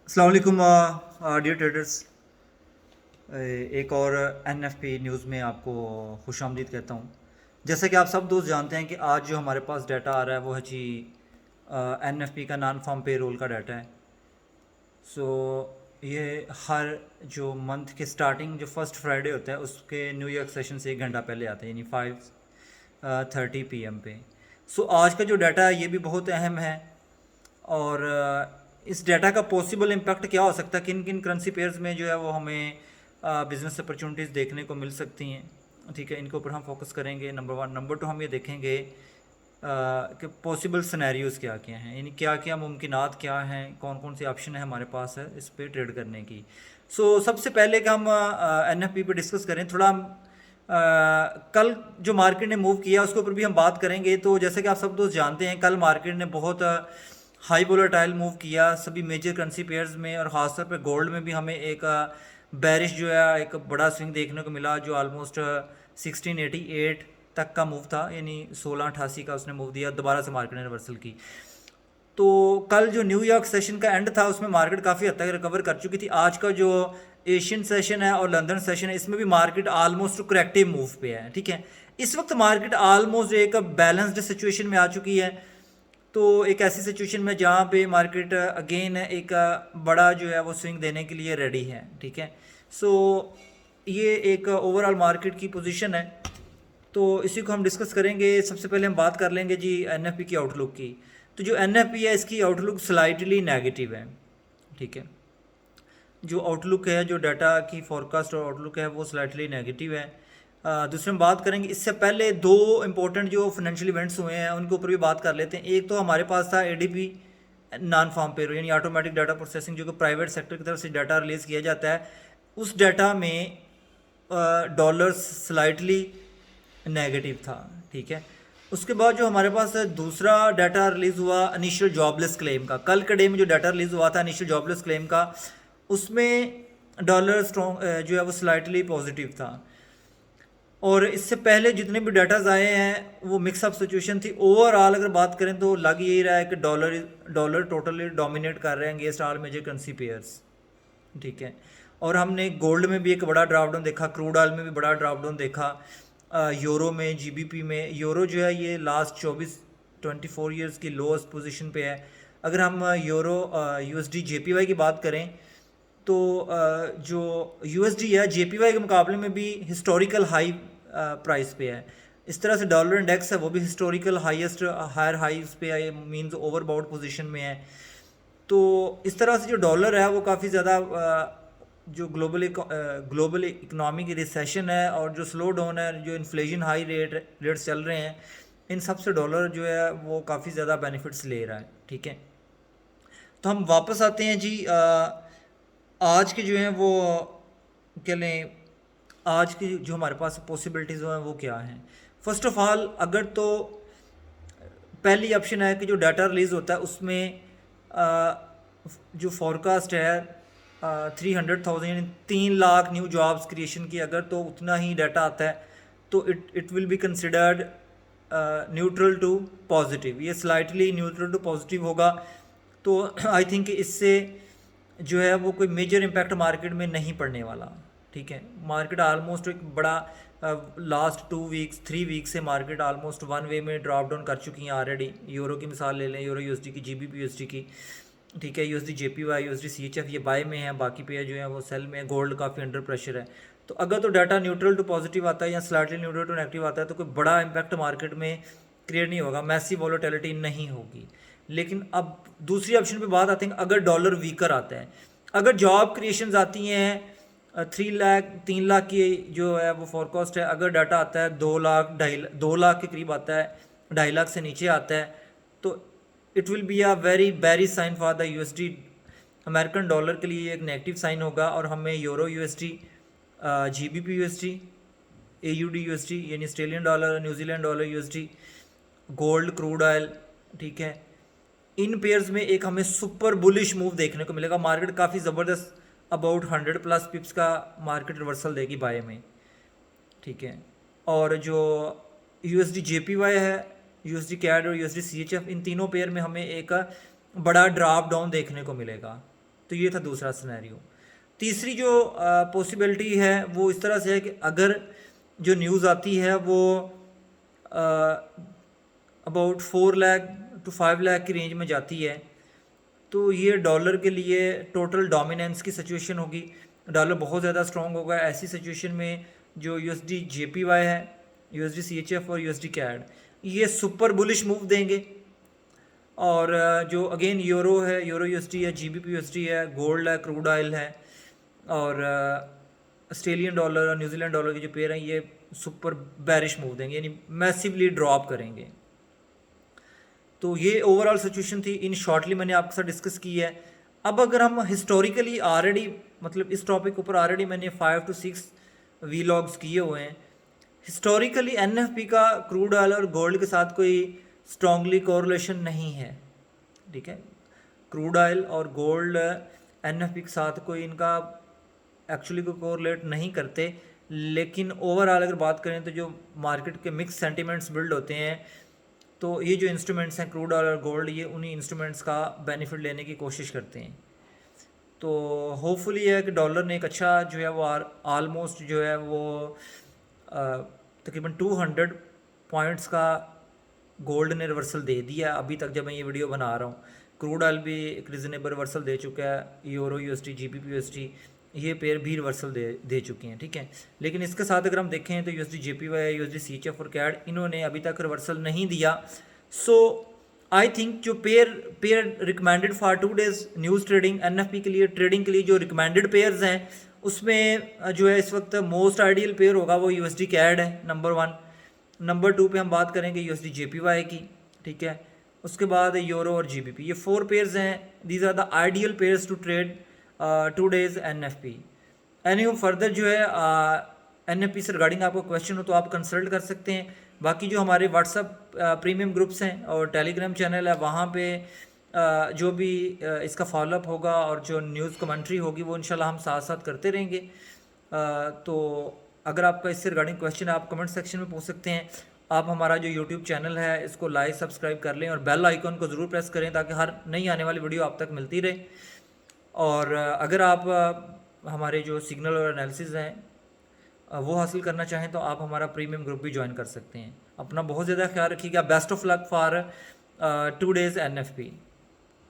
अस्सलाम वालेकुम dear traders. एक और एनएफपी न्यूज़ में आपको खुशामदीद कहता हूँ। जैसा कि आप सब दोस्त जानते हैं कि आज जो हमारे पास डाटा आ रहा है वो है जी एनएफपी का नॉन फार्म पे रोल का डाटा है। सो ये हर जो मंथ के स्टार्टिंग जो फर्स्ट फ्राइडे होता है उसके न्यू ईयर सेशन से 1 घंटा पहले आता है, यानी 5:30 PM पे। सो आज का जो डाटा है ये भी बहुत अहम है। और इस डाटा का पॉसिबल इम्पैक्ट क्या हो सकता है, किन किन करेंसी पेयर्स में जो है वो हमें बिजनेस अपॉर्चुनिटीज़ देखने को मिल सकती हैं। ठीक है, इनके ऊपर हम फोकस करेंगे। Number one. नंबर टू, हम ये देखेंगे कि पॉसिबल सिनेरियोज़ क्या क्या हैं, यानी क्या क्या मुमकिनात क्या हैं, कौन कौन सी ऑप्शन है हमारे पास है इस पे ट्रेड करने की। सबसे पहले कि हम एनएफपी पे डिस्कस करें थोड़ा हम कल जो मार्केट ने मूव किया उसके ऊपर भी हम बात करेंगे। तो जैसे कि आप सब दोस्त जानते हैं, कल मार्केट ने बहुत हाई वोलेटाइल मूव किया सभी मेजर करेंसी पेयर्स में, और ख़ासतौर पे गोल्ड में भी हमें एक बैरिश जो है एक बड़ा स्विंग देखने को मिला जो ऑलमोस्ट 1688 तक का मूव था, यानी 1688 का उसने मूव दिया, दोबारा से मार्केट ने रिवर्सल की। तो कल जो न्यूयॉर्क सेशन का एंड था उसमें मार्केट काफ़ी हद तक रिकवर कर चुकी थी। आज का जो एशियन सेशन है और लंदन सेशन है इसमें भी मार्केट ऑलमोस्ट करेक्टिव मूव पे है। ठीक है, इस वक्त मार्केट ऑलमोस्ट एक बैलेंस्ड सिचुएशन में आ चुकी है। तो एक ऐसी सिचुएशन में जहाँ पे मार्केट अगेन एक बड़ा जो है वो स्विंग देने के लिए रेडी है। ठीक है, सो ये एक ओवरऑल मार्केट की पोजीशन है। तो इसी को हम डिस्कस करेंगे। सबसे पहले हम बात कर लेंगे जी एनएफपी की आउटलुक की। तो जो एनएफपी है इसकी आउटलुक स्लाइटली नेगेटिव है। ठीक है, जो आउटलुक है, जो डाटा की फोरकास्ट और आउटलुक है वो स्लाइटली नेगेटिव है। दूसरे हम बात करेंगे, इससे पहले दो इंपॉर्टेंट जो फाइनेंशियल इवेंट्स हुए हैं उनके ऊपर भी बात कर लेते हैं। एक तो हमारे पास था एडीपी नॉन फार्म पेरोल, यानी ऑटोमेटिक डाटा प्रोसेसिंग, जो कि प्राइवेट सेक्टर की तरफ से डाटा रिलीज़ किया जाता है। उस डाटा में डॉलर स्लाइटली नेगेटिव था। ठीक है, उसके बाद जो हमारे पास दूसरा डाटा रिलीज़ हुआ इनिशियल जॉबलेस क्लेम का, कल के डे में जो डाटा रिलीज़ हुआ था इनिशियल जॉबलेस क्लेम का, उसमें डॉलर स्ट्रॉन्ग जो है वो स्लाइटली पॉजिटिव था। और इससे पहले जितने भी डाटाज आए हैं वो मिक्सअप सिचुएशन थी। ओवरऑल अगर बात करें तो लग यही रहा है कि डॉलर टोटली डोमिनेट कर रहे हैं against all major currency pairs. ठीक है, और हमने गोल्ड में भी एक बड़ा ड्रॉप डाउन देखा, क्रूड ऑयल में भी बड़ा ड्रॉप डाउन देखा, यूरो में, जीबीपी में। यूरो जो है ये लास्ट 24 ईयर्स की लोएस्ट पोजीशन पे है। अगर हम यूरो यूएसडी जेपीवाई की बात करें तो जो यूएसडी है जेपीवाई के मुकाबले में भी हिस्टोरिकल हाई प्राइस पे है। इस तरह से डॉलर इंडेक्स है वो भी हिस्टोरिकल हाईएस्ट हायर हाइज पे है, मींस ओवरबाउट पोजीशन में है। तो इस तरह से जो डॉलर है वो काफ़ी ज़्यादा जो ग्लोबल इकनॉमी की रिसेशन है और जो स्लो डाउन है, जो इन्फ्लेशन हाई रेट्स चल रहे हैं, इन सब से डॉलर जो है वो काफ़ी ज़्यादा बेनिफिट्स ले रहा है। ठीक है, तो हम वापस आते हैं जी आज के जो हैं वो कह लें, आज की जो हमारे पास पॉसिबिलिटीज़ हैं वो क्या हैं। फर्स्ट ऑफ ऑल, अगर तो पहली ऑप्शन है कि जो डाटा रिलीज़ होता है उसमें जो फॉरकास्ट है 300,000 यानी 3 लाख न्यू जॉब्स क्रिएशन की, अगर तो उतना ही डाटा आता है तो it will be considered neutral to positive. ये स्लाइटली न्यूट्रल टू पॉजिटिव होगा। तो आई थिंक इससे जो है वो कोई मेजर इम्पैक्ट मार्केट में नहीं पड़ने वाला। ठीक है, मार्केट ऑलमोस्ट एक बड़ा लास्ट 2 वीक्स 3 वीक से मार्केट ऑलमोस्ट वन वे में ड्रॉप डाउन कर चुकी हैं ऑलरेडी। यूरो की मिसाल ले लें, यूरो यूएसडी की, जीबीपी यूएसडी की। ठीक है, यूएसडी जेपीवाई, यूएसडी सीएचएफ ये बाय में है, बाकी पे जो है वो सेल में है। गोल्ड काफ़ी अंडर प्रेशर है। तो अगर तो डाटा न्यूट्रल टू पॉजिटिव आता है या स्लाइटली न्यूट्रल टू नेगेटिव आता है तो कोई बड़ा इम्पैक्ट मार्केट में क्रिएट नहीं होगा, मैसिव वॉलेटिलिटी नहीं होगी। लेकिन अब दूसरी ऑप्शन पे बात आते हैं, अगर डॉलर वीकर आता है, अगर जॉब क्रिएशंस आती हैं 3 लाख की जो है वो फोरकास्ट है, अगर डाटा आता है 2 लाख 2 लाख के करीब आता है, 2.5 लाख से नीचे आता है, तो it will be a very bearish sign for the USD. American dollar के लिए एक नेगेटिव साइन होगा और हमें euro USD, GBP USD, AUD USD यानी Australian dollar, New Zealand dollar USD, gold, crude oil, ठीक है, इन पेयर्स में एक हमें सुपर बुलिश मूव देखने को मिलेगा। मार्केट काफ़ी ज़बरदस्त अबाउट 100+ पिप्स का मार्केट रिवर्सल देगी बाय में। ठीक है, और जो यूएसडी जेपीवाई है, यूएसडी कैड और यूएसडी सीएचएफ, इन तीनों पेयर में हमें एक बड़ा ड्रॉप डाउन देखने को मिलेगा। तो ये था दूसरा सिनेरियो। तीसरी जो पॉसिबिलिटी है वो इस तरह से है कि अगर जो न्यूज़ आती है वो अबाउट 4 लाख टू 5 लाख की रेंज में जाती है, तो ये डॉलर के लिए टोटल डोमिनेंस की सिचुएशन होगी, डॉलर बहुत ज़्यादा स्ट्रॉन्ग होगा। ऐसी सिचुएशन में जो यूएसडी जेपीवाई है, यूएसडी सीएचएफ और यूएसडी कैड, ये सुपर बुलिश मूव देंगे। और जो अगेन यूरो है, यूरो यूएसडी है, जीबीपी यूएसडी है, गोल्ड है, क्रूड ऑयल है, और ऑस्ट्रेलियन डॉलर और न्यूजीलैंड डॉलर के जो पेयर हैं ये सुपर बैरिश मूव देंगे, यानी मैसिवली ड्रॉप करेंगे। तो ये ओवरऑल सिचुएशन थी, इन शॉर्टली मैंने आपके साथ डिस्कस की है। अब अगर हम हिस्टोरिकली ऑलरेडी, मतलब इस टॉपिक ऊपर ऑलरेडी मैंने 5 to 6 वीलॉग्स किए हुए हैं। हिस्टोरिकली एनएफपी का क्रूड ऑयल और गोल्ड के साथ कोई स्ट्रांगली कोरिलेशन नहीं है, ठीक है। क्रूड ऑयल और गोल्ड एनएफपी के साथ कोई इनका एक्चुअली को कोरिलेट नहीं करते, लेकिन ओवरऑल अगर बात करें तो जो मार्केट के मिक्स सेंटिमेंट्स बिल्ड होते हैं, तो ये जो इंस्ट्रूमेंट्स हैं क्रूड ऑयल और गोल्ड, ये उन्हीं इंस्ट्रूमेंट्स का बेनिफिट लेने की कोशिश करते हैं। तो होपफुली ये है कि डॉलर ने एक अच्छा जो है वो ऑलमोस्ट जो है वो तकरीबन 200 पॉइंट्स का गोल्ड ने रिवर्सल दे दिया अभी तक जब मैं ये वीडियो बना रहा हूँ। क्रूड ऑयल भी एक रीजनेबल रिवर्सल दे चुका है, यूरो यूएसडी, जीबीपी यूएसडी, ये पेयर भी रिवर्सल दे चुके हैं, ठीक है। लेकिन इसके साथ अगर हम देखें तो यूएसडी जेपीवाई, यूएसडी सीएचएफ और कैड, इन्होंने अभी तक रिवर्सल नहीं दिया। सो आई थिंक जो pair recommended for 2 days news trading, NFP के लिए ट्रेडिंग के लिए जो रिकमेंडेड पेयर्स हैं, उसमें जो है इस वक्त मोस्ट आइडियल पेयर होगा वो यूएसडी कैड है नंबर 1। नंबर 2 पे हम बात करेंगे यूएसडी जेपीवाई की, ठीक है। उसके बाद यूरो और जीबीपी, ये 4 पेयर्स हैं। These are the ideal pairs to trade 2 days NFP. Any further जो है एनएफपी से रिगार्डिंग आपको क्वेश्चन हो तो आप कंसल्ट कर सकते हैं। बाकी जो हमारे व्हाट्सअप प्रीमियम ग्रुप्स हैं और टेलीग्राम चैनल है, वहाँ पे जो भी इसका फॉलोअप होगा और जो न्यूज़ कमेंट्री होगी वो इंशाल्लाह हम साथ साथ करते रहेंगे। तो अगर आपका इससे रिगार्डिंग क्वेश्चन है आप कमेंट सेक्शन में पूछ सकते हैं। आप हमारा जो यूट्यूब चैनल है इसको लाइक सब्सक्राइब कर लें और बेल आइकन को ज़रूर प्रेस करें ताकि हर नई आने वाली वीडियो आप तक मिलती रहे। और अगर आप हमारे जो सिग्नल और एनालिसिस हैं वो हासिल करना चाहें तो आप हमारा प्रीमियम ग्रुप भी ज्वाइन कर सकते हैं। अपना बहुत ज़्यादा ख्याल रखिएगा। Best of luck for 2 days NFP.